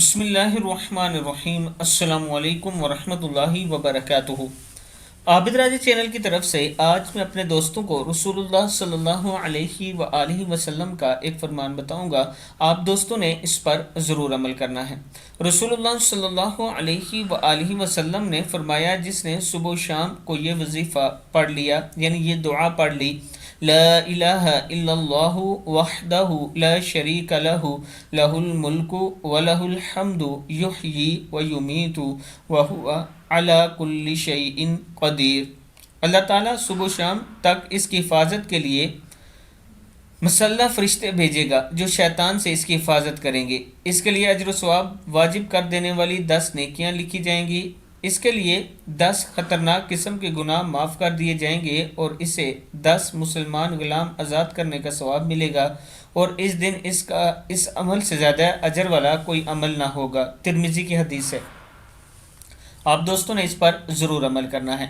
بسم اللہ الرحمن الرحیم۔ السلام علیکم ورحمۃ اللہ وبرکاتہ۔ عابد راجہ چینل کی طرف سے آج میں اپنے دوستوں کو رسول اللہ صلی اللہ علیہ وآلہ وسلم کا ایک فرمان بتاؤں گا۔ آپ دوستوں نے اس پر ضرور عمل کرنا ہے۔ رسول اللہ صلی اللہ علیہ وآلہ وسلم نے فرمایا، جس نے صبح و شام کو یہ وظیفہ پڑھ لیا، یعنی یہ دعا پڑھ لی، لا الہ الا اللہ وحدہ لا شریک لہ لہ الملک ولہ الحمد یحیی ویمیت وہو علی کل شیء قدیر۔ اللہ تعالیٰ صبح و شام تک اس کی حفاظت کے لیے مسلح فرشتے بھیجے گا جو شیطان سے اس کی حفاظت کریں گے۔ اس کے لیے اجر و ثواب واجب کر دینے والی 10 نیکیاں لکھی جائیں گی۔ اس کے لیے 10 خطرناک قسم کے گناہ معاف کر دیے جائیں گے، اور اسے 10 مسلمان غلام آزاد کرنے کا ثواب ملے گا، اور اس دن اس عمل سے زیادہ اجر والا کوئی عمل نہ ہوگا۔ ترمذی کی حدیث ہے۔ آپ دوستوں نے اس پر ضرور عمل کرنا ہے۔